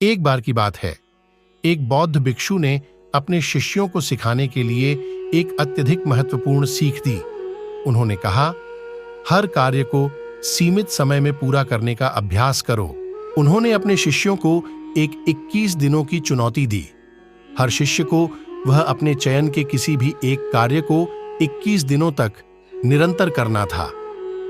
एक बार की बात है, एक बौद्ध भिक्षु ने अपने शिष्यों को सिखाने के लिए एक अत्यधिक महत्वपूर्ण सीख दी। उन्होंने कहा, हर कार्य को सीमित समय में पूरा करने का अभ्यास करो। उन्होंने अपने शिष्यों को एक 21 दिनों की चुनौती दी। हर शिष्य को वह अपने चयन के किसी भी एक कार्य को 21 दिनों तक निरंतर करना था।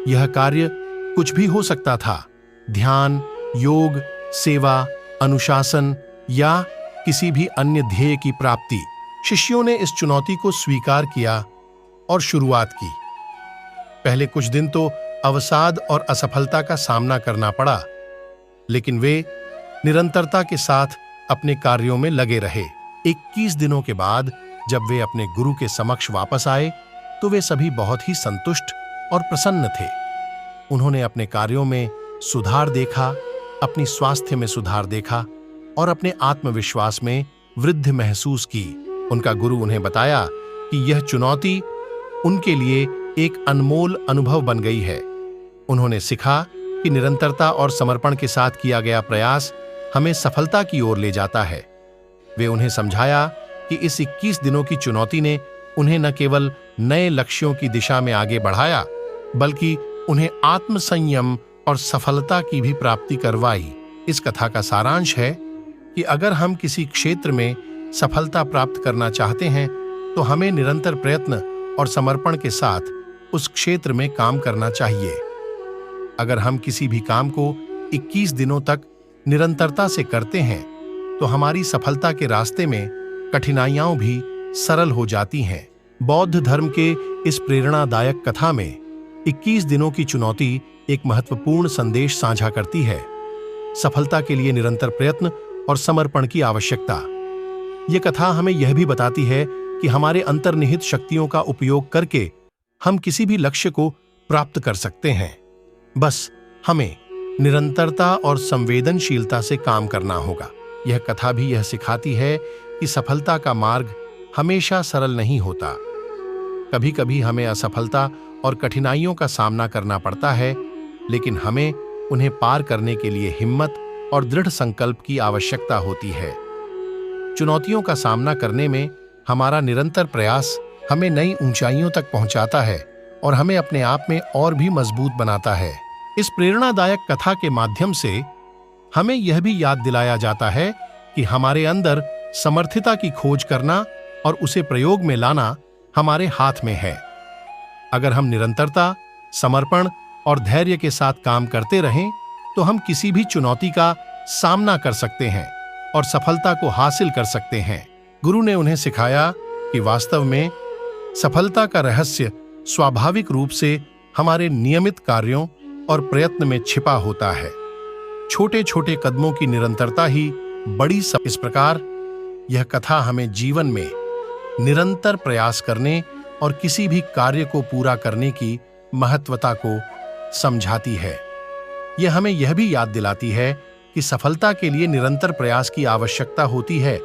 यह कार्य कुछ भी हो सकता था, ध्यान, योग, सेवा, अनुशासन या किसी भी अन्य ध्येय की प्राप्ति। शिष्यों ने इस चुनौती को स्वीकार किया और शुरुआत की। पहले कुछ दिन तो अवसाद और असफलता का सामना करना पड़ा, लेकिन वे निरंतरता के साथ अपने कार्यों में लगे रहे। 21 दिनों के बाद जब वे अपने गुरु के समक्ष वापस आए तो वे सभी बहुत ही संतुष्ट और प्रसन्न थे। उन्होंने अपने कार्यों में सुधार देखा, अपनी स्वास्थ्य में सुधार देखा और अपने आत्मविश्वास में वृद्धि महसूस की। उनका गुरु उन्हें बताया कि यह चुनौती उनके लिए एक अनमोल अनुभव बन गई है। उन्होंने सीखा कि निरंतरता और समर्पण के साथ किया गया प्रयास हमें सफलता की ओर ले जाता है। वे उन्हें समझाया कि इस 21 दिनों की चुनौती ने उन्हें न केवल नए लक्ष्यों की दिशा में आगे बढ़ाया, बल्कि उन्हें आत्मसंयम और सफलता की भी प्राप्ति करवाई। इस कथा का सारांश है कि अगर हम किसी क्षेत्र में सफलता प्राप्त करना चाहते हैं तो हमें निरंतर प्रयत्न और समर्पण के साथ उस क्षेत्र में काम करना चाहिए। अगर हम किसी भी काम को 21 दिनों तक निरंतरता से करते हैं तो हमारी सफलता के रास्ते में कठिनाइयां भी सरल हो जाती हैं। बौद्ध धर्म के इस प्रेरणादायक कथा में 21 दिनों की चुनौती एक महत्वपूर्ण संदेश साझा करती है। सफलता के लिए निरंतर प्रयत्न और समर्पण की आवश्यकता। यह कथा हमें यह भी बताती है कि हमारे अंतर्निहित शक्तियों का उपयोग करके हम किसी भी लक्ष्य को प्राप्त कर सकते हैं। बस हमें निरंतरता और संवेदनशीलता से काम करना होगा। यह कथा भी यह सिखाती है कि सफलता का मार्ग हमेशा सरल नहीं होता। कभी-कभी हमें असफलता और कठिनाइयों का सामना करना पड़ता है, लेकिन हमें उन्हें पार करने के लिए हिम्मत और दृढ़ संकल्प की आवश्यकता होती है। चुनौतियों का सामना करने में हमारा निरंतर प्रयास हमें नई ऊंचाइयों तक पहुंचाता है और हमें अपने आप में और भी मजबूत बनाता है। इस प्रेरणादायक कथा के माध्यम से हमें यह भी याद दिलाया जाता है कि हमारे अंदर समर्थिता की खोज करना और उसे प्रयोग में लाना हमारे हाथ में है। अगर हम निरंतरता, समर्पण और धैर्य के साथ काम करते रहें तो हम किसी भी चुनौती का सामना कर सकते हैं और सफलता को हासिल कर सकते हैं। गुरु ने उन्हें सिखाया कि वास्तव में सफलता का रहस्य स्वाभाविक रूप से हमारे नियमित कार्यों और प्रयत्न में छिपा होता है। छोटे छोटे कदमों की निरंतरता ही बड़ी इस प्रकार यह कथा हमें जीवन में निरंतर प्रयास करने और किसी भी कार्य को पूरा करने की महत्वता को समझाती है। यह हमें यह भी याद दिलाती है कि सफलता के लिए निरंतर प्रयास की आवश्यकता होती है,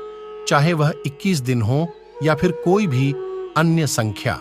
चाहे वह 21 दिन हो या फिर कोई भी अन्य संख्या।